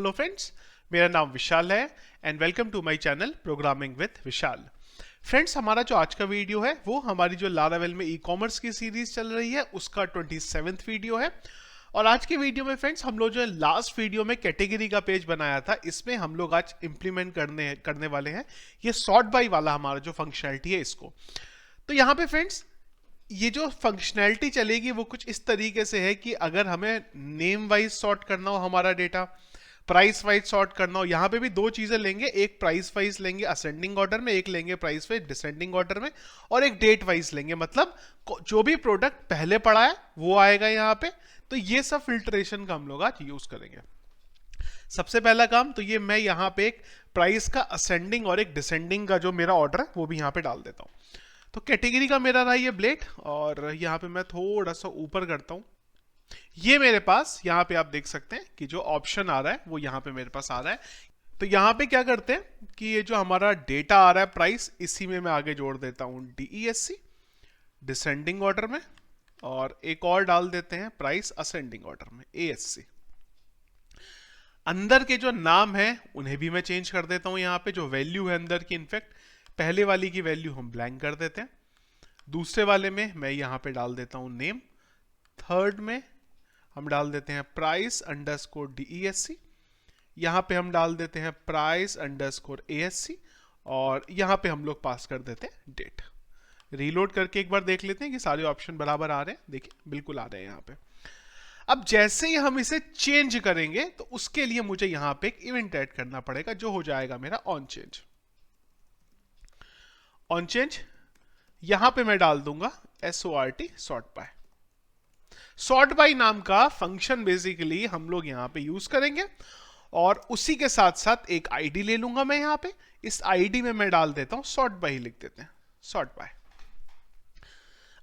Hello friends, मेरा नाम विशाल है and welcome to my channel programming with Vishal. Friends, हमारा जो आज का वीडियो है वो हमारी जो लारावेल में ई कॉमर्स की सीरीज चल रही है उसका 27th वीडियो है। और आज के वीडियो में फ्रेंड्स हम लोग जो लास्ट वीडियो में कैटेगरी का पेज बनाया था, इसमें हम लोग आज इंप्लीमेंट करने वाले हैं ये सॉर्ट बाय वाला हमारा जो फंक्शनैलिटी है इसको। तो यहाँ पे फ्रेंड्स ये जो फंक्शनैलिटी चलेगी वो कुछ इस तरीके से है कि अगर हमें नेम वाइज सॉर्ट करना हो हमारा डेटा, प्राइस वाइज सॉर्ट करना हो, यहाँ पे भी दो चीजें लेंगे, एक प्राइस वाइज लेंगे असेंडिंग ऑर्डर में, एक लेंगे प्राइस वाइज डिसेंडिंग ऑर्डर में, और एक डेट वाइज लेंगे। मतलब जो भी प्रोडक्ट पहले पड़ा है वो आएगा यहाँ पे। तो ये सब फिल्ट्रेशन का हम लोग आज यूज करेंगे। सबसे पहला काम तो ये मैं यहाँ पे एक प्राइस का असेंडिंग और एक डिसेंडिंग का जो मेरा ऑर्डर है वो भी यहाँ पे डाल देता हूँ। तो कैटेगरी का मेरा रहा ये ब्लेड, और यहाँ पे मैं थोड़ा सा ऊपर करता हूँ। ये मेरे पास यहाँ पे आप देख सकते हैं कि जो ऑप्शन आ रहा है वो यहाँ पे मेरे पास आ रहा है। तो यहाँ पे क्या करते हैं कि ये जो हमारा डेटा आ रहा है प्राइस, इसी में मैं आगे जोड़ देता हूँ DESC डिसेंडिंग ऑर्डर में, और एक और डाल देते हैं प्राइस असेंडिंग ऑर्डर में ASC। अंदर के जो नाम है उन्हें भी मैं चेंज कर देता हूँ। यहाँ पे जो वैल्यू है अंदर की, इनफैक्ट पहले वाली की वैल्यू हम ब्लैंक कर देते हैं। दूसरे वाले में मैं यहाँ पे डाल देता हूँ नेम। थर्ड में हम डाल देते हैं प्राइस अंडरस्कोर DESC। यहाँ पे हम डाल देते हैं प्राइस अंडरस्कोर ASC, और यहाँ पे हम लोग पास कर देते हैं डेट। रीलोड करके एक बार देख लेते हैं कि सारे ऑप्शन बराबर आ रहे हैं। देखिए बिल्कुल आ रहे हैं यहाँ पे। अब जैसे ही हम इसे चेंज करेंगे तो उसके लिए मुझे यहाँ पे एक इवेंट ऐड करना पड़ेगा जो हो जाएगा मेरा ऑन चेंज। ऑन चेंज यहां पे मैं डाल दूंगा SORT sort by. Sort by नाम का फंक्शन बेसिकली हम लोग यहां पे यूज करेंगे, और उसी के साथ साथ एक आईडी ले लूंगा मैं यहाँ पे। इस आईडी में मैं डाल देता हूं सॉर्ट बाय, लिख देते हैं सॉर्ट बाय।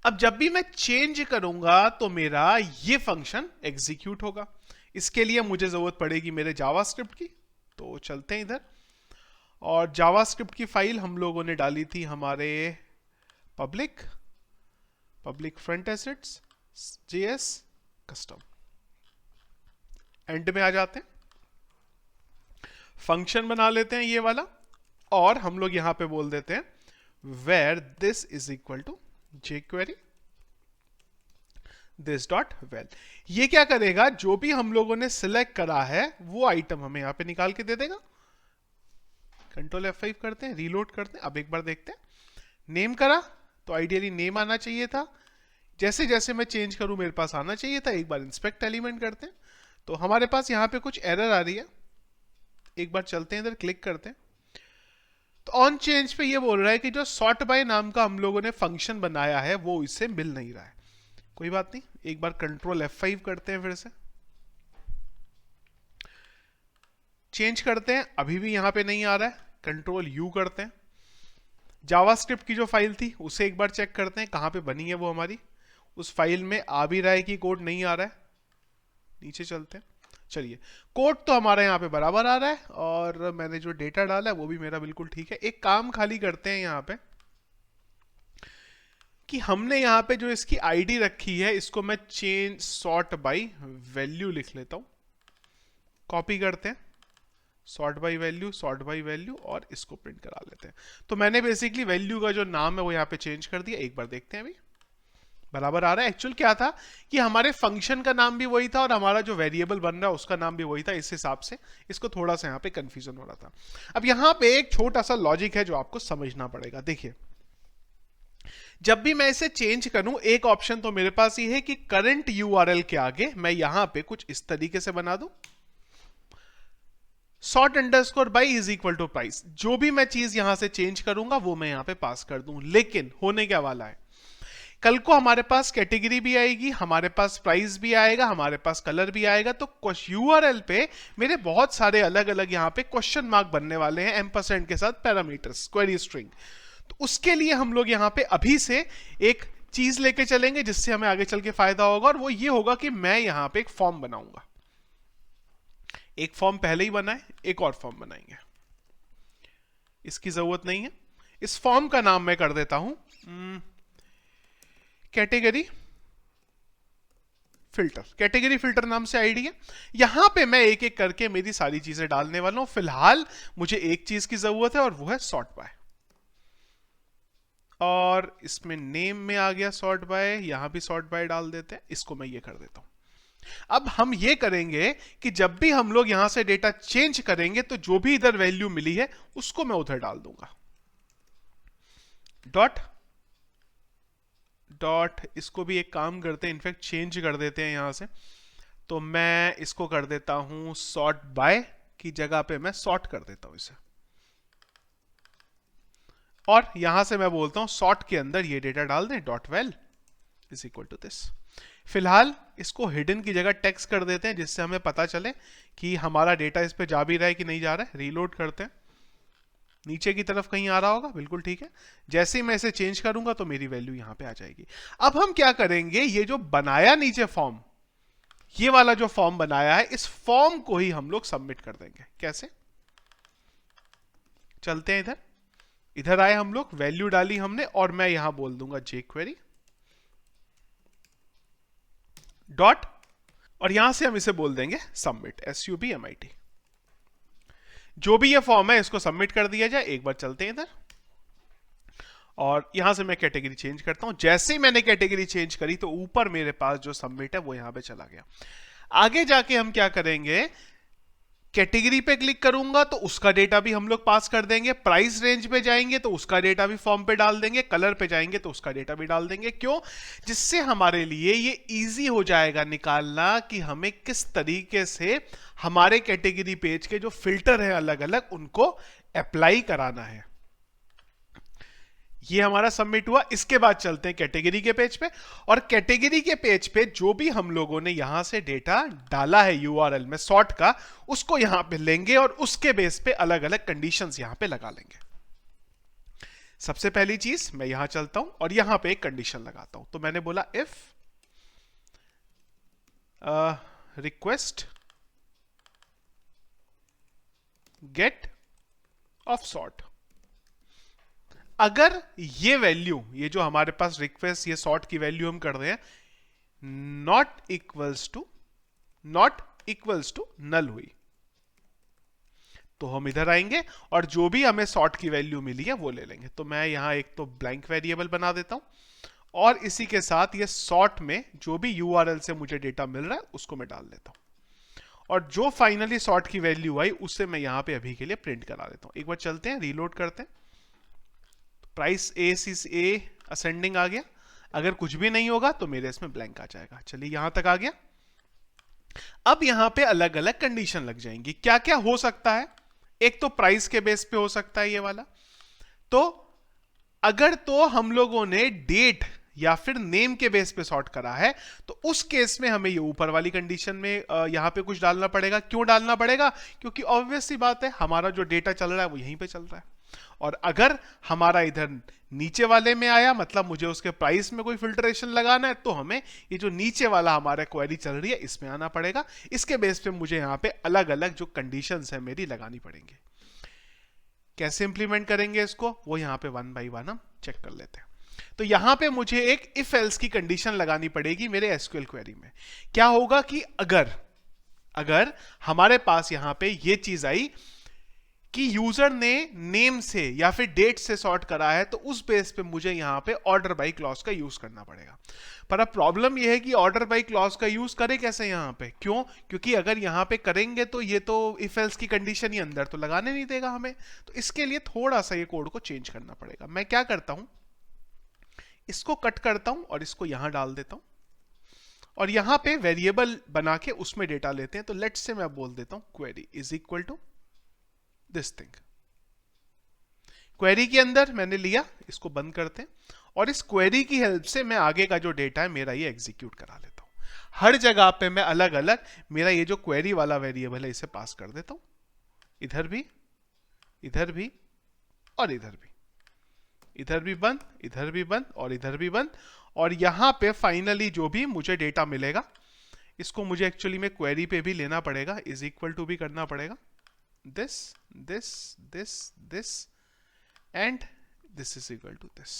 अब जब भी मैं चेंज करूंगा तो मेरा ये फंक्शन एग्जीक्यूट होगा। इसके लिए मुझे जरूरत पड़ेगी मेरे जावास्क्रिप्ट की। तो चलते हैं इधर, और जावास्क्रिप्ट की फाइल हम लोगों ने डाली थी हमारे public front assets JS custom. And में आ जाते हैं, फंक्शन बना लेते हैं ये वाला, और हम लोग यहां पे बोल देते हैं where this is equal to jQuery this dot val. ये क्या करेगा, जो भी हम लोगों ने सिलेक्ट करा है वो आइटम हमें यहां पे निकाल के दे देगा। कंट्रोल F5 करते हैं, रीलोड करते हैं। अब एक बार देखते हैं, नेम करा तो आइडियली नेम आना चाहिए था। जैसे जैसे मैं चेंज करूं मेरे पास आना चाहिए था। एक बार इंस्पेक्ट एलिमेंट करते हैं तो हमारे पास यहां पे कुछ एरर आ रही है। एक बार चलते हैं इधर, क्लिक करते हैं। तो ऑन चेंज पे ये बोल रहा है कि जो सॉर्ट बाय नाम का हम लोगों ने फंक्शन बनाया है वो इससे मिल नहीं रहा है। कोई बात नहीं, एक बार कंट्रोल F5 करते हैं, फिर से चेंज करते हैं। अभी भी यहां पे नहीं आ रहा है। कंट्रोल U करते हैं। जावास्क्रिप्ट की जो फाइल थी उसे एक बार चेक करते हैं कहां पे बनी है वो हमारी। उस फाइल में आ भी रहा है कि कोड नहीं आ रहा है। नीचे चलते हैं। चलिए, कोड तो हमारा यहाँ पे बराबर आ रहा है, और मैंने जो डेटा डाला है वो भी मेरा बिल्कुल ठीक है। एक काम खाली करते हैं यहाँ पे कि हमने यहाँ पे जो इसकी आईडी रखी है इसको मैं चेंज सॉर्ट बाय वैल्यू लिख लेता हूँ। कॉपी करते हैं, सॉर्ट बाय वैल्यू, और इसको प्रिंट करा लेते हैं। तो मैंने बेसिकली वैल्यू का जो नाम है वो यहाँ पे चेंज कर दिया। एक बार देखते हैं अभी बराबर आ रहा है। एक्चुअल क्या था कि हमारे फंक्शन का नाम भी वही था और हमारा जो वेरिएबल बन रहा है उसका नाम भी वही था। इस हिसाब से इसको थोड़ा सा यहाँ पे कंफ्यूजन हो रहा था। अब यहाँ पे एक छोटा सा लॉजिक है जो आपको समझना पड़ेगा। देखिए, जब भी मैं इसे चेंज करूं, एक ऑप्शन तो मेरे पास ये है कि करंट URL के आगे मैं यहां पे कुछ इस तरीके से बना दूं, sort underscore by is equal to price. जो भी मैं चीज यहां से चेंज करूंगा वो मैं यहां पे पास कर दूं। लेकिन होने क्या वाला है, कल को हमारे पास कैटेगरी भी आएगी, हमारे पास प्राइस भी आएगा, हमारे पास कलर भी आएगा। तो URL पे मेरे बहुत सारे अलग अलग यहाँ पे क्वेश्चन मार्क बनने वाले हैं एम्परसेंड के साथ, पैरामीटर्स, क्वेरी स्ट्रिंग। तो उसके लिए हम लोग यहाँ पे अभी से एक चीज लेके चलेंगे जिससे हमें आगे चल के फायदा होगा, और वो ये होगा कि मैं यहाँ पे एक फॉर्म बनाऊंगा। एक फॉर्म पहले ही बना है, एक और फॉर्म बनाएंगे, इसकी जरूरत नहीं है। इस फॉर्म का नाम मैं कर देता हूं कैटेगरी फिल्टर, कैटेगरी फिल्टर नाम से आईडी है। यहां पे मैं एक एक करके मेरी सारी चीजें डालने वाला हूं। फिलहाल मुझे एक चीज की जरूरत है और वो है सॉर्ट बाय, और इसमें नेम में आ गया सॉर्ट बाय, यहां भी सॉर्ट बाय डाल देते हैं, इसको मैं ये कर देता हूं। अब हम ये करेंगे कि जब भी हम लोग यहां से डेटा चेंज करेंगे तो जो भी इधर वैल्यू मिली है उसको मैं उधर डाल दूंगा। डॉट डॉट, इसको भी एक काम करते हैं, इनफैक्ट चेंज कर देते हैं यहां से। तो मैं इसको कर देता हूं सॉर्ट बाय की जगह पे मैं सॉर्ट कर देता हूं इसे, और यहां से मैं बोलता हूं सॉर्ट के अंदर ये डेटा डाल दें, dot val is equal to this. फिलहाल इसको हिडन की जगह टेक्स्ट कर देते हैं, जिससे हमें पता चले कि हमारा डेटा इस पे जा भी रहा है कि नहीं जा रहा है। रीलोड करते हैं, नीचे की तरफ कहीं आ रहा होगा, बिल्कुल ठीक है। जैसे ही मैं इसे चेंज करूंगा तो मेरी वैल्यू यहां पे आ जाएगी। अब हम क्या करेंगे, ये जो बनाया नीचे फॉर्म, ये वाला जो फॉर्म बनाया है, इस फॉर्म को ही हम लोग सबमिट कर देंगे। कैसे, चलते हैं इधर, इधर आए हम लोग, वैल्यू डाली हमने, और मैं यहां बोल दूंगा jQuery डॉट, और यहां से हम इसे बोल देंगे सबमिट, SUBMIT। जो भी ये फॉर्म है इसको सबमिट कर दिया जाए। एक बार चलते हैं इधर, और यहां से मैं कैटेगरी चेंज करता हूं। जैसे ही मैंने कैटेगरी चेंज करी तो ऊपर मेरे पास जो सबमिट है वो यहां पे चला गया। आगे जाके हम क्या करेंगे, कैटेगरी पे क्लिक करूंगा तो उसका डेटा भी हम लोग पास कर देंगे, प्राइस रेंज पे जाएंगे तो उसका डेटा भी फॉर्म पे डाल देंगे, कलर पे जाएंगे तो उसका डेटा भी डाल देंगे। क्यों, जिससे हमारे लिए ये इजी हो जाएगा निकालना कि हमें किस तरीके से हमारे कैटेगरी पेज के जो फिल्टर है अलग अलग उनको अप्लाई कराना है। ये हमारा सबमिट हुआ। इसके बाद चलते हैं कैटेगरी के पेज पे, और कैटेगरी के पेज पे जो भी हम लोगों ने यहां से डेटा डाला है यूआरएल में सॉर्ट का, उसको यहां पे लेंगे और उसके बेस पे अलग अलग कंडीशंस यहां पे लगा लेंगे। सबसे पहली चीज, मैं यहां चलता हूं और यहां पे एक कंडीशन लगाता हूं। तो मैंने बोला if request get of sort, अगर ये वैल्यू, ये जो हमारे पास रिक्वेस्ट ये सॉर्ट की वैल्यू हम कर रहे हैं, नॉट इक्वल्स टू नल हुई, तो हम इधर आएंगे और जो भी हमें सॉर्ट की वैल्यू मिली है वो ले लेंगे। तो मैं यहां एक तो ब्लैंक वेरिएबल बना देता हूं, और इसी के साथ ये सॉर्ट में जो भी यूआरएल से मुझे डेटा मिल रहा है उसको मैं डाल देता हूं, और जो फाइनली सॉर्ट की वैल्यू आई उसे मैं यहां पे अभी के लिए प्रिंट करा देता हूं। एक बार चलते हैं, रीलोड करते हैं। प्राइस ए असेंडिंग आ गया, अगर कुछ भी नहीं होगा तो मेरे इसमें ब्लैंक आ जाएगा। चलिए यहां तक आ गया। अब यहां पे अलग अलग कंडीशन लग जाएंगी। क्या क्या हो सकता है, एक तो प्राइस के बेस पे हो सकता है ये वाला, तो अगर तो हम लोगों ने डेट या फिर नेम के बेस पे सॉर्ट करा है तो उस केस में हमें ये ऊपर वाली कंडीशन में यहां पे कुछ डालना पड़ेगा। क्यों डालना पड़ेगा, क्योंकि ऑब्वियस सी बात है हमारा जो डेटा चल रहा है वो यहीं पे चल रहा है, और अगर हमारा इधर नीचे वाले में आया मतलब मुझे उसके प्राइस में कोई फिल्ट्रेशन लगाना है, तो हमें ये जो नीचे वाला हमारा क्वेरी चल रही है इसमें आना पड़ेगा। इसके बेस पे मुझे यहां पे अलग अलग जो कंडीशंस है मेरी लगानी पड़ेंगी। कैसे इंप्लीमेंट करेंगे इसको, वो यहां पे वन बाई वन हम चेक कर लेते हैं। तो यहां पे मुझे एक इफ एल्स की कंडीशन लगानी पड़ेगी मेरे एसक्यूएल क्वेरी में। क्या होगा कि अगर हमारे पास यहां पे ये चीज आई कि यूजर ने नेम से या फिर डेट से सॉर्ट करा है, तो उस बेस पे मुझे यहां पे ऑर्डर बाय क्लॉज का यूज करना पड़ेगा। पर अब प्रॉब्लम यह है कि ऑर्डर बाय क्लॉज का यूज करें कैसे यहां पे, क्यों, क्योंकि अगर यहां पे करेंगे तो ये तो इफ एल्स की कंडीशन ही अंदर तो लगाने नहीं देगा हमें। तो इसके लिए थोड़ा सा ये कोड को चेंज करना पड़ेगा। मैं क्या करता हूं, इसको कट करता हूं और इसको यहां डाल देता हूं, और यहां पे वेरिएबल बना के उसमें डेटा लेते हैं। तो लेट्स से मैं बोल देता हूं query is equal to this thing. Query के अंदर मैंने लिया, इसको बंद करते हैं, और इस क्वेरी की हेल्प से मैं आगे का जो डेटा है मेरा ये एग्जीक्यूट करा लेता हूं। हर जगह पे मैं अलग अलग मेरा ये जो क्वेरी वाला वेरिएबल है इसे पास कर देता हूं, इधर भी और इधर भी, इधर भी बंद, इधर भी बंद और इधर भी बंद। और यहां पे फाइनली जो भी मुझे डेटा मिलेगा, इसको मुझे एक्चुअली में क्वेरी पे भी लेना पड़ेगा, इज इक्वल टू भी करना पड़ेगा, this and this is equal to this।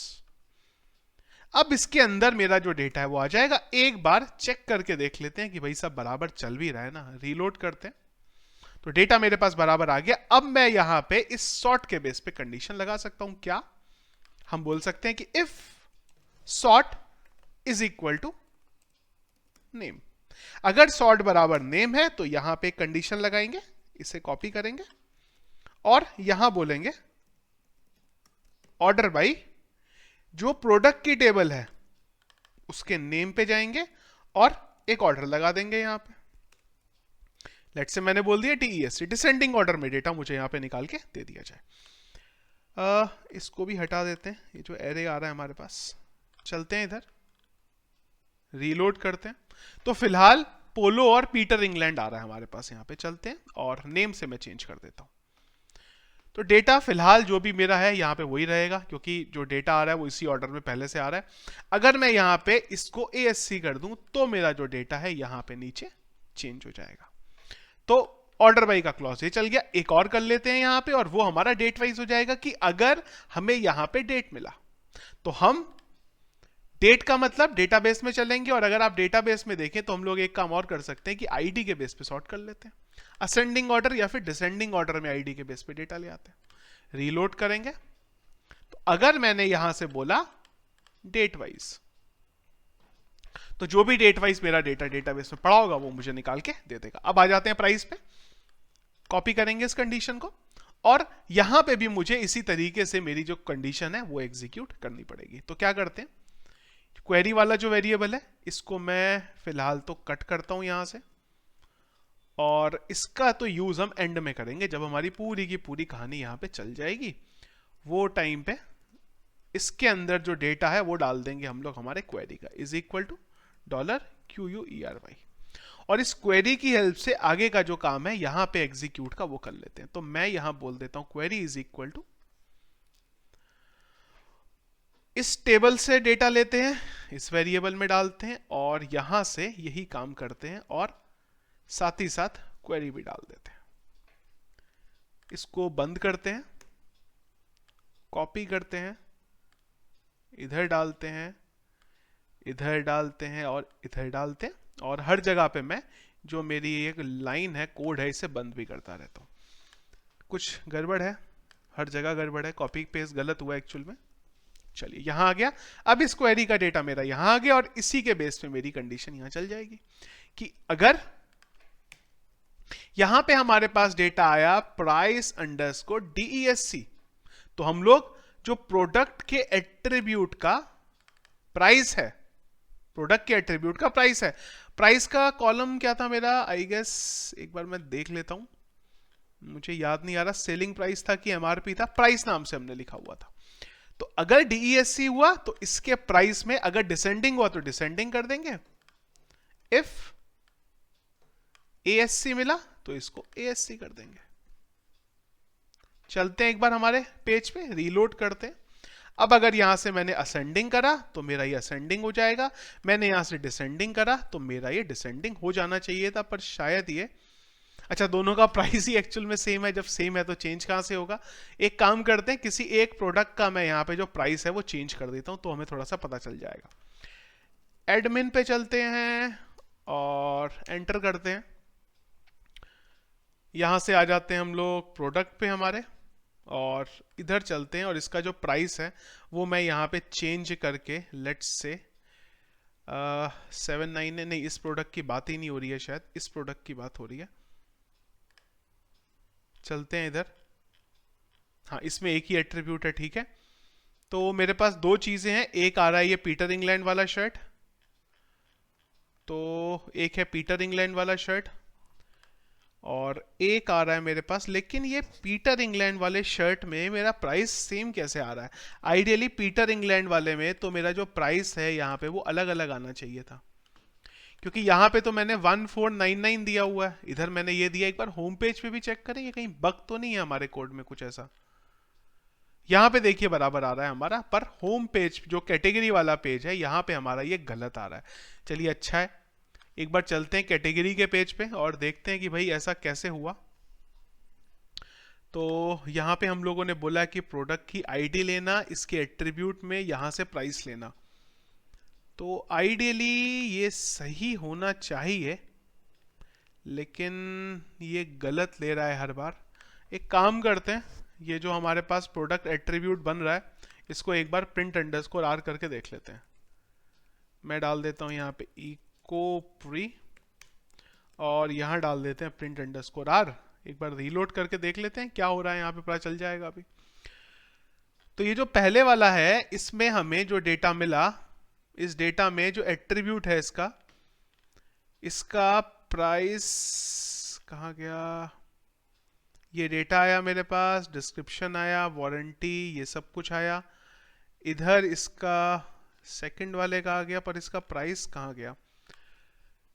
अब इसके अंदर मेरा जो डेटा है वो आ जाएगा। एक बार चेक करके देख लेते हैं कि भाई सब बराबर चल भी रहा है ना। रीलोड करते हैं तो डेटा मेरे पास बराबर आ गया। अब मैं यहां पे इस सॉर्ट के बेस पे कंडीशन लगा सकता हूं। क्या हम बोल सकते हैं कि if sort is equal to name. अगर सॉर्ट बराबर नेम है तो यहां पे कंडीशन लगाएंगे, इसे कॉपी करेंगे और यहां बोलेंगे ऑर्डर बाई, जो प्रोडक्ट की टेबल है उसके नेम पे जाएंगे और एक ऑर्डर लगा देंगे यहां पे। लेट्स से मैंने बोल दिया टीईएस, डिसेंडिंग ऑर्डर में डेटा मुझे यहां पे निकाल के दे दिया जाए। इसको भी हटा देते हैं, ये जो एरे आ रहा है हमारे पास। चलते हैं इधर, रीलोड करते हैं तो फिलहाल पोलो और पीटर इंग्लैंड आ रहा है हमारे पास। यहां पे चलते हैं और नेम से मैं चेंज कर देता हूं। तो डेटा फिलहाल जो भी मेरा है यहाँ पे वही रहेगा, क्योंकि जो डेटा आ रहा है वो इसी ऑर्डर में पहले से आ रहा है। अगर मैं यहाँ पे इसको ASC कर दूं तो मेरा जो डेटा है यहाँ पे नीचे चेंज हो जाएगा। तो ऑर्डर बाई का क्लॉज ये चल गया। एक और कर लेते हैं यहाँ पे, और वो हमारा डेट वाइज हो जाएगा कि अगर हमें यहाँ पे डेट मिला तो हम डेट का मतलब डेटाबेस में चलेंगे, और अगर आप डेटाबेस में देखें तो हम लोग एक काम और कर सकते हैं कि आईडी के बेस पे सॉर्ट कर लेते हैं। असेंडिंग ऑर्डर या फिर डिसेंडिंग ऑर्डर में आईडी के बेस पे डेटा ले आते हैं। रीलोड करेंगे तो अगर मैंने यहां से बोला डेट वाइज, तो जो भी डेट वाइज मेरा डेटा डेटाबेस में पड़ा होगा वो मुझे निकाल के दे देगा। अब आ जाते हैं प्राइस पे, कॉपी करेंगे इस कंडीशन को, और यहां पे भी मुझे इसी तरीके से मेरी जो कंडीशन है वो एग्जीक्यूट करनी पड़ेगी। तो क्या करते हैं, क्वेरी वाला जो वेरिएबल है इसको मैं फिलहाल तो कट करता हूं यहां से, और इसका तो यूज हम एंड में करेंगे जब हमारी पूरी की पूरी कहानी यहां पे चल जाएगी। वो टाइम पे इसके अंदर जो डेटा है वो डाल देंगे हम लोग हमारे क्वेरी का, इज इक्वल टू $QUERY, और इस क्वेरी की हेल्प से आगे का जो काम है यहां पे एग्जीक्यूट का वो कर लेते हैं। तो मैं यहां बोल देता हूं क्वेरी इज इक्वल टू, इस टेबल से डेटा लेते हैं, इस वेरिएबल में डालते हैं और यहां से यही काम करते हैं, और साथ ही साथ क्वेरी भी डाल देते हैं। इसको बंद करते हैं, कॉपी करते हैं, इधर डालते हैं, इधर डालते हैं और इधर डालते हैं, और हर जगह पे मैं जो मेरी एक लाइन है, कोड है, इसे बंद भी करता रहता हूं। कुछ गड़बड़ है, हर जगह गड़बड़ है, कॉपी पेस्ट गलत हुआ एक्चुअल में। चलिए यहां आ गया। अब इस क्वेरी का डेटा मेरा यहां आ गया, और इसी के बेस पे मेरी कंडीशन यहां चल जाएगी कि अगर यहां पे हमारे पास डेटा आया प्राइस अंडरस्कोर DESC, तो हम लोग जो प्रोडक्ट के एट्रीब्यूट का प्राइस है, प्रोडक्ट के एट्रीब्यूट का प्राइस है, प्राइस का कॉलम क्या था मेरा, आई गेस एक बार मैं देख लेता हूं, मुझे याद नहीं आ रहा सेलिंग प्राइस था कि MRP था, प्राइस नाम से हमने लिखा हुआ था। तो अगर DESC हुआ तो इसके प्राइस में, अगर डिसेंडिंग हुआ तो डिसेंडिंग कर देंगे, इफ ASC मिला तो इसको ASC कर देंगे। चलते हैं एक बार हमारे पेज पे, रीलोड करते हैं। अब अगर यहां से मैंने असेंडिंग करा तो मेरा ये असेंडिंग हो जाएगा, मैंने यहां से डिसेंडिंग करा तो मेरा ये डिसेंडिंग हो जाना चाहिए था, पर शायद ये, अच्छा दोनों का प्राइस ही एक्चुअल में सेम है। जब सेम है तो चेंज कहां से होगा। एक काम करते हैं, किसी एक प्रोडक्ट का मैं यहां पे जो प्राइस है वो चेंज कर देता हूं, तो हमें थोड़ा सा पता चल जाएगा। एडमिन पे चलते हैं और एंटर करते हैं, यहां से आ जाते हैं हम लोग प्रोडक्ट पे हमारे, और इधर चलते हैं, और इसका जो प्राइस है वो मैं यहाँ पे चेंज करके, लेट्स से 79 है, नहीं इस प्रोडक्ट की बात ही नहीं हो रही है, शायद इस प्रोडक्ट की बात हो रही है। चलते हैं इधर, हाँ इसमें एक ही एट्रीब्यूट है, ठीक है। तो मेरे पास दो चीजें हैं, एक आ रहा है ये पीटर इंग्लैंड वाला शर्ट, तो एक है पीटर इंग्लैंड वाला शर्ट, और एक आ रहा है मेरे पास, लेकिन ये पीटर इंग्लैंड वाले शर्ट में मेरा प्राइस सेम कैसे आ रहा है। आइडियली पीटर इंग्लैंड वाले में तो मेरा जो प्राइस है यहाँ पे वो अलग अलग आना चाहिए था, क्योंकि यहाँ पे तो मैंने 1499 दिया हुआ है, इधर मैंने ये दिया। एक बार होम पेज पे भी चेक करेंगे कहीं बग तो नहीं है हमारे कोड में कुछ ऐसा। यहाँ पे देखिए बराबर आ रहा है हमारा, पर होम पेज जो कैटेगरी वाला पेज है यहाँ पे हमारा ये गलत आ रहा है। चलिए अच्छा है, एक बार चलते हैं कैटेगरी के पेज पे और देखते हैं कि भाई ऐसा कैसे हुआ। तो यहाँ पे हम लोगों ने बोला कि प्रोडक्ट की आईडी लेना, इसके एट्रीब्यूट में यहाँ से प्राइस लेना। तो आइडियली ये सही होना चाहिए, लेकिन ये गलत ले रहा है हर बार। एक काम करते हैं, ये जो हमारे पास प्रोडक्ट एट्रीब्यूट बन रहा है इसको एक बार प्रिंट अंडरस्कोर आर करके देख लेते हैं। मैं डाल देता हूँ यहाँ पे इको प्री, और यहाँ डाल देते हैं प्रिंट अंडरस्कोर आर। एक बार रीलोड करके देख लेते हैं क्या हो रहा है, यहाँ पे पता चल जाएगा अभी। तो ये जो पहले वाला है इसमें हमें जो डेटा मिला, इस डेटा में जो एट्रीब्यूट है इसका इसका प्राइस कहाँ गया, ये डेटा आया मेरे पास, डिस्क्रिप्शन आया, वारंटी, ये सब कुछ आया। इधर इसका सेकंड वाले का आ गया, पर इसका प्राइस कहाँ गया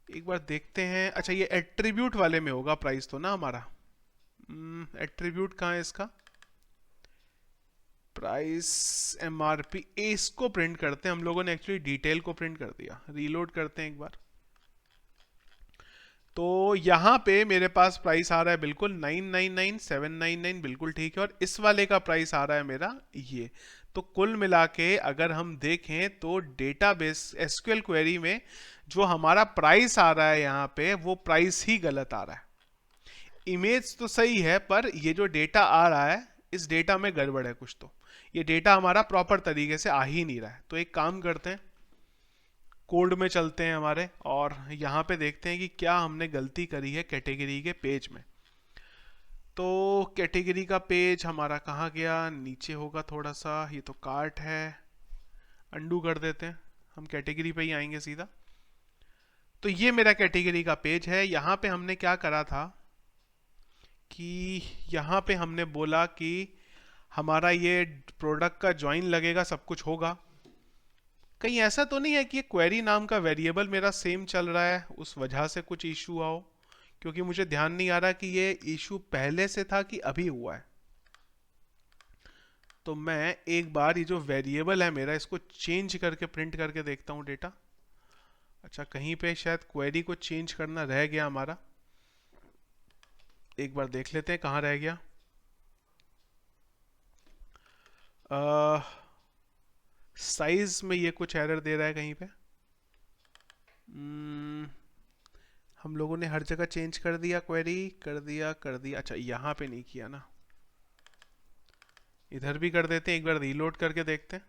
एक बार देखते हैं। अच्छा ये एट्रीब्यूट वाले में होगा प्राइस तो ना हमारा, एट्रीब्यूट कहाँ है इसका, प्राइस एमआरपी, इसको प्रिंट करते हैं। हम लोगों ने एक्चुअली डिटेल को प्रिंट कर दिया। रीलोड करते हैं एक बार। तो यहाँ पे मेरे पास प्राइस आ रहा है बिल्कुल 999799, बिल्कुल ठीक है। और इस वाले का प्राइस आ रहा है मेरा ये। तो कुल मिला के अगर हम देखें तो डेटाबेस एसक्यूएल क्वेरी में जो हमारा प्राइस आ रहा है यहाँ पे वो प्राइस ही गलत आ रहा है। इमेज तो सही है पर ये जो डेटा आ रहा है इस डेटा में गड़बड़ है कुछ। तो ये डेटा हमारा प्रॉपर तरीके से आ ही नहीं रहा है। तो एक काम करते हैं, कोड में चलते हैं हमारे, और यहाँ पे देखते हैं कि क्या हमने गलती करी है कैटेगरी के पेज में। तो कैटेगरी का पेज हमारा कहाँ गया, नीचे होगा थोड़ा सा, ये तो कार्ट है, अंडू कर देते हैं, हम कैटेगरी पे ही आएंगे सीधा। तो ये मेरा कैटेगरी का पेज है। यहाँ पे हमने क्या करा था कि यहाँ पे हमने बोला कि हमारा ये प्रोडक्ट का ज्वाइन लगेगा, सब कुछ होगा। कहीं ऐसा तो नहीं है कि ये क्वेरी नाम का वेरिएबल मेरा सेम चल रहा है उस वजह से कुछ इशू आओ, क्योंकि मुझे ध्यान नहीं आ रहा कि ये इशू पहले से था कि अभी हुआ है। तो मैं एक बार ये जो वेरिएबल है मेरा इसको चेंज करके प्रिंट करके देखता हूँ डेटा। अच्छा कहीं पे शायद क्वेरी को चेंज करना रह गया हमारा, एक बार देख लेते हैं कहाँ रह गया। साइज में ये कुछ एरर दे रहा है कहीं पे। हम लोगों ने हर जगह चेंज कर दिया, क्वेरी कर दिया। अच्छा यहाँ पे नहीं किया ना, इधर भी कर देते हैं, एक बार रीलोड करके देखते हैं।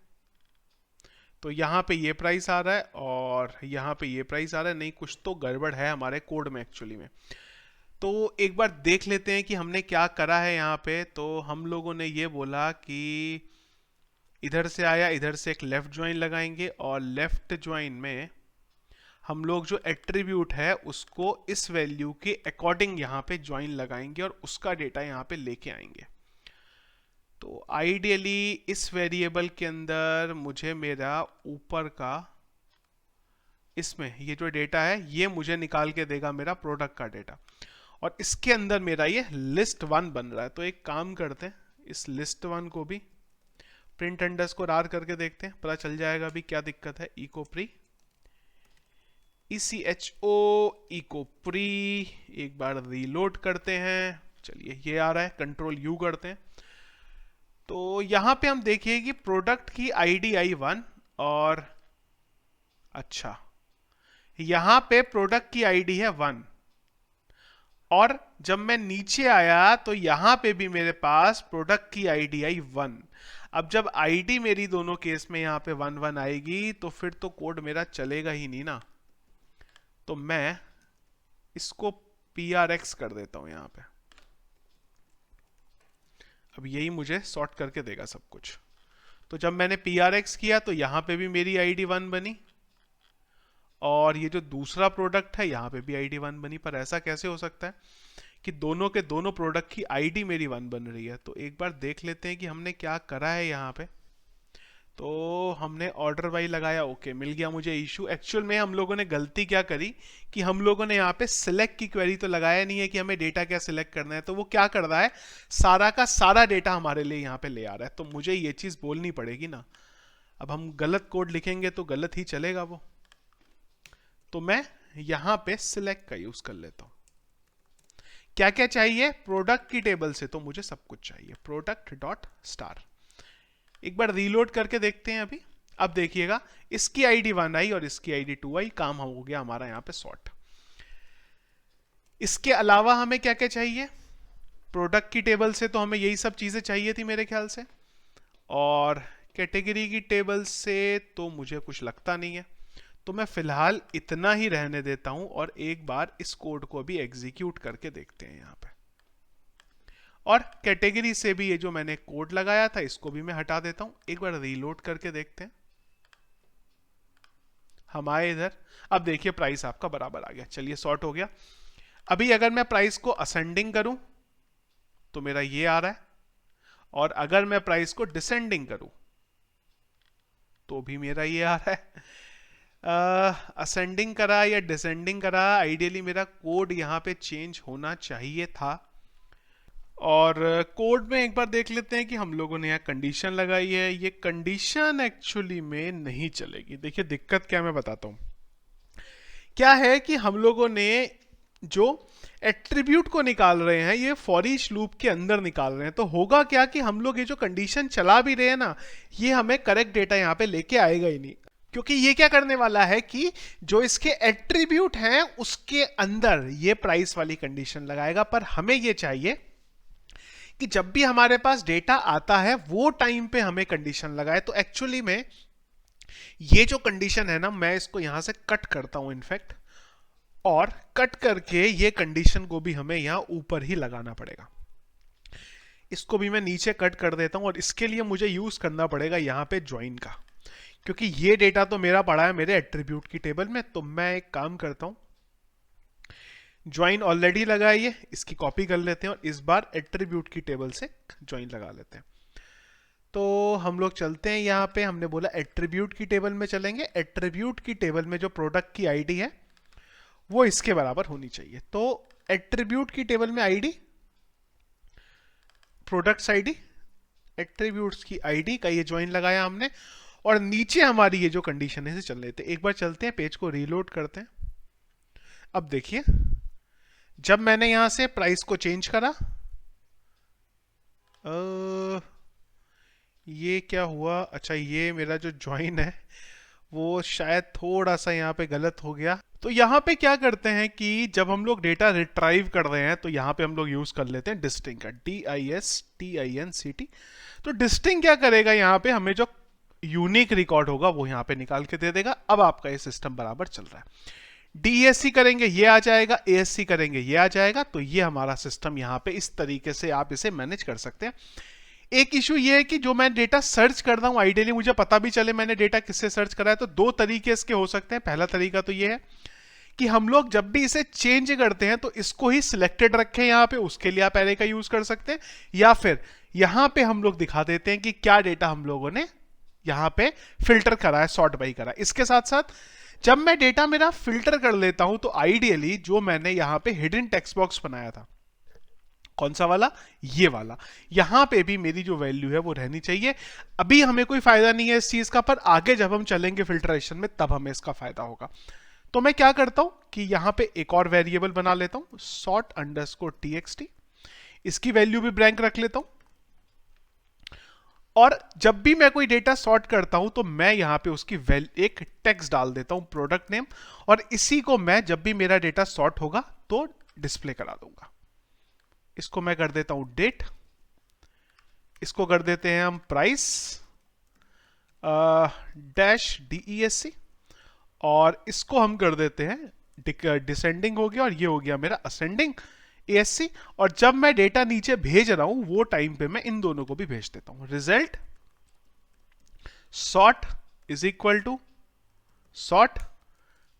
तो यहाँ पे ये प्राइस आ रहा है और यहाँ पे ये प्राइस आ रहा है, नहीं कुछ तो गड़बड़ है हमारे कोड में एक्चुअली में। तो एक बार देख लेते हैं कि हमने क्या करा है यहाँ पे। तो हम लोगों ने ये बोला कि इधर से आया, इधर से एक लेफ्ट ज्वाइन लगाएंगे, और लेफ्ट ज्वाइन में हम लोग जो एट्रीब्यूट है उसको इस वैल्यू के अकॉर्डिंग यहाँ पे ज्वाइन लगाएंगे और उसका डेटा यहाँ पे लेके आएंगे। तो आइडियली इस वेरिएबल के अंदर मुझे मेरा ऊपर का इसमें ये जो डेटा है ये मुझे निकाल के देगा मेरा प्रोडक्ट का डेटा, और इसके अंदर मेरा ये लिस्ट 1 बन रहा है। तो एक काम करते हैं, इस लिस्ट 1 को भी प्रिंट अंडरस्कोर आर करके देखते हैं, पता चल जाएगा अभी क्या दिक्कत है। Echo pre ECHO echo pre, एक बार रीलोड करते हैं। चलिए ये आ रहा है, कंट्रोल यू करते हैं। तो यहां पे हम देखिए कि प्रोडक्ट की आईडी आई 1, और अच्छा यहां पे प्रोडक्ट की आईडी है 1, और जब मैं नीचे आया तो यहां पे भी मेरे पास प्रोडक्ट की आईडी आई 1। अब जब आईडी मेरी दोनों केस में यहां पे 1 आएगी तो फिर तो कोड मेरा चलेगा ही नहीं ना। तो मैं इसको PRX कर देता हूं यहां पे, अब यही मुझे सॉर्ट करके देगा सब कुछ। तो जब मैंने PRX किया तो यहां पे भी मेरी आईडी 1 बनी, और ये जो दूसरा प्रोडक्ट है यहाँ पे भी आईडी 1 बनी। पर ऐसा कैसे हो सकता है कि दोनों के दोनों प्रोडक्ट की आईडी मेरी 1 बन रही है। तो एक बार देख लेते हैं कि हमने क्या करा है यहाँ पे। तो हमने ऑर्डर बाई लगाया, ओके मिल गया मुझे इशू। एक्चुअल में हम लोगों ने गलती क्या करी कि हम लोगों ने यहाँ पे सिलेक्ट की क्वेरी तो लगाया नहीं है कि हमें डेटा क्या सिलेक्ट करना है। तो वो क्या कर रहा है, सारा का सारा डेटा हमारे लिए यहाँ पे ले आ रहा है। तो मुझे ये चीज बोलनी पड़ेगी ना, अब हम गलत कोड लिखेंगे तो गलत ही चलेगा वो। तो मैं यहां पे सिलेक्ट का यूज कर लेता हूं। क्या क्या चाहिए प्रोडक्ट की टेबल से, तो मुझे सब कुछ चाहिए, प्रोडक्ट डॉट स्टार। एक बार रीलोड करके देखते हैं अभी। अब देखिएगा, इसकी आईडी 1 आई और इसकी आईडी 2 आई, काम हो गया हमारा यहाँ पे सॉर्ट। इसके अलावा हमें क्या क्या चाहिए? प्रोडक्ट की टेबल से तो हमें यही सब चीजें चाहिए थी मेरे ख्याल से, और कैटेगरी की टेबल से तो मुझे कुछ लगता नहीं है, तो मैं फिलहाल इतना ही रहने देता हूं और एक बार इस कोड को भी एग्जीक्यूट करके देखते हैं यहाँ पे। और कैटेगरी से भी ये जो मैंने कोड लगाया था इसको भी मैं हटा देता हूं, एक बार रीलोड करके देखते हैं। हम आए इधर, अब देखिए प्राइस आपका बराबर आ गया, चलिए सॉर्ट हो गया। अभी अगर मैं प्राइस को असेंडिंग करूं तो मेरा ये आ रहा है, और अगर मैं प्राइस को डिसेंडिंग करूं तो भी मेरा ये आ रहा है। असेंडिंग करा या डिसेंडिंग करा, आइडियली मेरा कोड यहाँ पे चेंज होना चाहिए था। और कोड में एक बार देख लेते हैं कि हम लोगों ने यहाँ कंडीशन लगाई है, ये कंडीशन एक्चुअली में नहीं चलेगी। देखिए दिक्कत क्या, मैं बताता हूँ क्या है कि हम लोगों ने जो एट्रीब्यूट को निकाल रहे हैं ये फॉर ईच लूप के अंदर निकाल रहे हैं, तो होगा क्या कि हम लोग ये जो कंडीशन चला भी रहे हैं ना, ये हमें करेक्ट डेटा यहाँ पे लेके आएगा ही नहीं, क्योंकि ये क्या करने वाला है कि जो इसके एट्रीब्यूट हैं उसके अंदर ये प्राइस वाली कंडीशन लगाएगा। पर हमें ये चाहिए कि जब भी हमारे पास डेटा आता है वो टाइम पे हमें कंडीशन लगाए। तो एक्चुअली में ये जो कंडीशन है ना, मैं इसको यहां से कट करता हूं इनफैक्ट, और कट करके ये कंडीशन को भी हमें यहां ऊपर ही लगाना पड़ेगा। इसको भी मैं नीचे कट कर देता हूं, और इसके लिए मुझे यूज करना पड़ेगा यहां पे ज्वाइन का, क्योंकि ये डेटा तो मेरा पड़ा है मेरे एट्रीब्यूट की टेबल में। तो मैं एक काम करता हूं, ज्वाइन ऑलरेडी लगाई है, इसकी कॉपी कर लेते हैं और इस बार एट्रीब्यूट की टेबल से ज्वाइन लगा लेते हैं। तो हम लोग चलते हैं यहाँ पे, हमने बोला एट्रीब्यूट की टेबल में चलेंगे। एट्रीब्यूट की टेबल में जो प्रोडक्ट की आईडी है वो इसके बराबर होनी चाहिए। तो एट्रीब्यूट की टेबल में आईडी, प्रोडक्ट्स आईडी, एट्रीब्यूट्स की आईडी का ये ज्वाइन लगाया हमने, और नीचे हमारी ये जो कंडीशन है इसे चल लेते हैं। एक बार चलते हैं, पेज को रीलोड करते हैं। अब देखिए जब मैंने यहां से प्राइस को चेंज करा, ये क्या हुआ, अच्छा ये मेरा जो ज्वाइन है वो शायद थोड़ा सा यहाँ पे गलत हो गया। तो यहाँ पे क्या करते हैं कि जब हम लोग डेटा रिट्राइव कर रहे हैं तो यहाँ पे हम लोग यूज कर लेते हैं डिस्टिंग का, DISTINCT। तो डिस्टिंग क्या करेगा, यहाँ पे हमें जो यूनिक रिकॉर्ड होगा वो यहाँ पे निकाल के दे देगा। अब आपका ये सिस्टम बराबर चल रहा है। DESC करेंगे ये आ जाएगा, ASC करेंगे ये आ जाएगा। तो ये हमारा सिस्टम यहाँ पे इस तरीके से आप इसे मैनेज कर सकते हैं। एक इशू ये है कि जो मैं डेटा सर्च कर रहा हूं, आइडियली मुझे पता भी चले मैंने डेटा किससे सर्च करा है। तो दो तरीके इसके हो सकते हैं। पहला तरीका तो ये है कि हम लोग जब भी इसे चेंज करते हैं तो इसको ही सिलेक्टेड रखें यहाँ पे, उसके लिए आप एरे का यूज कर सकते हैं। या फिर यहाँ पे हम लोग दिखा देते हैं कि क्या डेटा हम लोगों ने यहाँ पे फिल्टर करा है, सॉर्ट बाई करा है। इसके साथ साथ जब मैं डेटा मेरा फिल्टर कर लेता हूं तो आइडियली जो मैंने यहाँ पे हिडन टेक्स्ट बॉक्स बनाया था, कौन सा वाला, ये वाला, यहां पे भी मेरी जो वैल्यू है वो रहनी चाहिए। अभी हमें कोई फायदा नहीं है इस चीज का, पर आगे जब हम चलेंगे फिल्ट्रेशन में तब हमें इसका फायदा होगा। तो मैं क्या करता हूं कि यहां पे एक और वेरिएबल बना लेता हूं, sort_txt, इसकी वैल्यू भी ब्लैंक रख लेता हूं। और जब भी मैं कोई डेटा सॉर्ट करता हूं तो मैं यहां पे उसकी एक टेक्स्ट डाल देता हूं, प्रोडक्ट नेम, और इसी को मैं जब भी मेरा डेटा सॉर्ट होगा तो डिस्प्ले करा दूंगा। इसको मैं कर देता हूं डेट, इसको कर देते हैं हम प्राइस -DESC, और इसको हम कर देते हैं डिसेंडिंग हो गया, और ये हो गया मेरा असेंडिंग ASC। और जब मैं डेटा नीचे भेज रहा हूं वो टाइम पे मैं इन दोनों को भी भेज देता हूं। Result sort is equal to sort,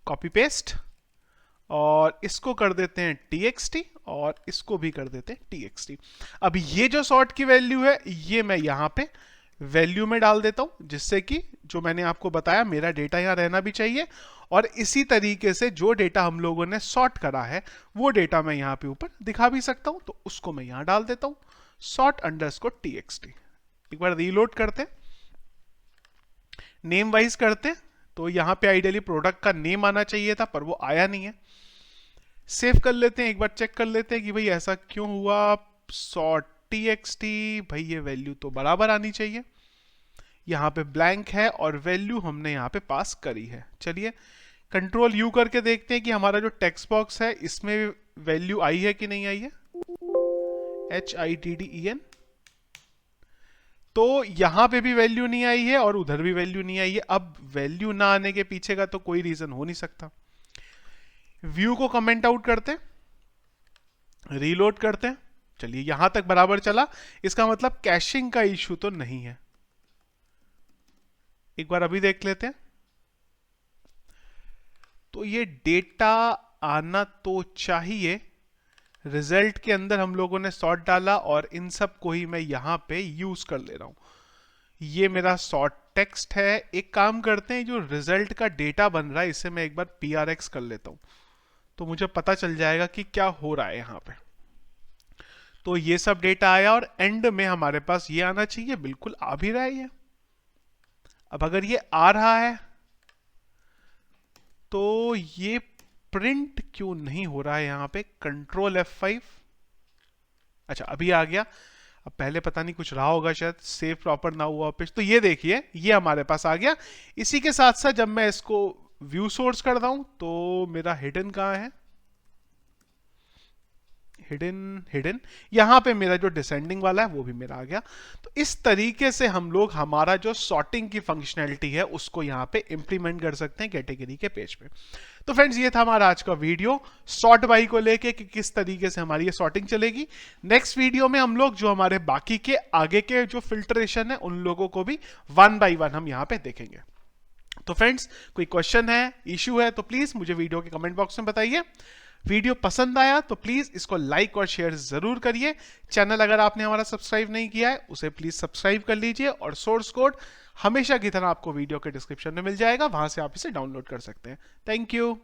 copy paste, और इसको कर देते हैं TXT और इसको भी कर देते हैं TXT। अब ये जो सॉर्ट की वैल्यू है ये मैं यहां पे वैल्यू में डाल देता हूं, जिससे कि जो मैंने आपको बताया मेरा डेटा यहां रहना भी चाहिए, और इसी तरीके से जो डेटा हम लोगों ने सॉर्ट करा है वो डेटा मैं यहां पे ऊपर दिखा भी सकता हूं। तो उसको मैं यहां डाल देता हूं, sort_txt। एक बार रीलोड करते हैं, नेम वाइज करते हैं, तो यहां पे आइडियली प्रोडक्ट का नेम आना चाहिए था पर वो आया नहीं है। सेव कर लेते हैं, एक बार चेक कर लेते हैं कि भाई ऐसा क्यों हुआ। sort_txt, भाई ये वैल्यू तो बराबर आनी चाहिए, यहाँ पे ब्लैंक है और वैल्यू हमने यहाँ पे पास करी है। चलिए कंट्रोल यू करके देखते हैं कि हमारा जो टेक्स्ट बॉक्स है इसमें वैल्यू आई है कि नहीं आई है। HIDDEN, तो यहां पे भी वैल्यू नहीं आई है और उधर भी वैल्यू नहीं आई है। अब वैल्यू ना आने के पीछे का तो कोई रीजन हो नहीं सकता। व्यू को कमेंट आउट करते हैं, रीलोड करते हैं। चलिए यहां तक बराबर चला, इसका मतलब कैशिंग का इश्यू तो नहीं है। एक बार अभी देख लेते हैं। तो ये डेटा आना तो चाहिए, रिजल्ट के अंदर हम लोगों ने सॉर्ट डाला और इन सब को ही मैं यहां पे यूज कर ले रहा हूं। ये मेरा सॉर्ट टेक्स्ट है। एक काम करते हैं, जो रिजल्ट का डेटा बन रहा है इसे मैं एक बार PRX कर लेता हूं, तो मुझे पता चल जाएगा कि क्या हो रहा है यहां पे। तो ये सब डेटा आया और एंड में हमारे पास ये आना चाहिए, बिल्कुल आ भी रहा है ये। अब अगर ये आ रहा है तो ये प्रिंट क्यों नहीं हो रहा है यहां पे। कंट्रोल F5, अच्छा अभी आ गया। अब पहले पता नहीं कुछ रहा होगा, शायद सेव प्रॉपर ना हुआ पेज। तो ये देखिए ये हमारे पास आ गया। इसी के साथ साथ जब मैं इसको व्यू सोर्स करता हूं तो मेरा हिडन कहां है, हिडन यहां पे मेरा जो डिसेंडिंग वाला है वो भी मेरा आ गया। तो इस तरीके से हम लोग हमारा जो सॉर्टिंग की फंक्शनैलिटी है उसको यहां पे इंप्लीमेंट कर सकते हैं कैटेगरी के पेज पे। तो फ्रेंड्स ये था हमारा आज का वीडियो सॉर्ट बाई को लेके कि किस तरीके से हमारी ये सॉर्टिंग चलेगी। नेक्स्ट वीडियो में हम लोग जो हमारे बाकी के आगे के जो फिल्ट्रेशन है उन लोगों को भी 1 बाई 1 हम यहां पे देखेंगे। तो फ्रेंड्स कोई क्वेश्चन है, इश्यू है तो प्लीज मुझे वीडियो के कमेंट बॉक्स में बताइए। वीडियो पसंद आया तो प्लीज इसको लाइक और शेयर जरूर करिए। चैनल अगर आपने हमारा सब्सक्राइब नहीं किया है उसे प्लीज सब्सक्राइब कर लीजिए और सोर्स कोड हमेशा की तरह आपको वीडियो के डिस्क्रिप्शन में मिल जाएगा, वहां से आप इसे डाउनलोड कर सकते हैं। Thank you.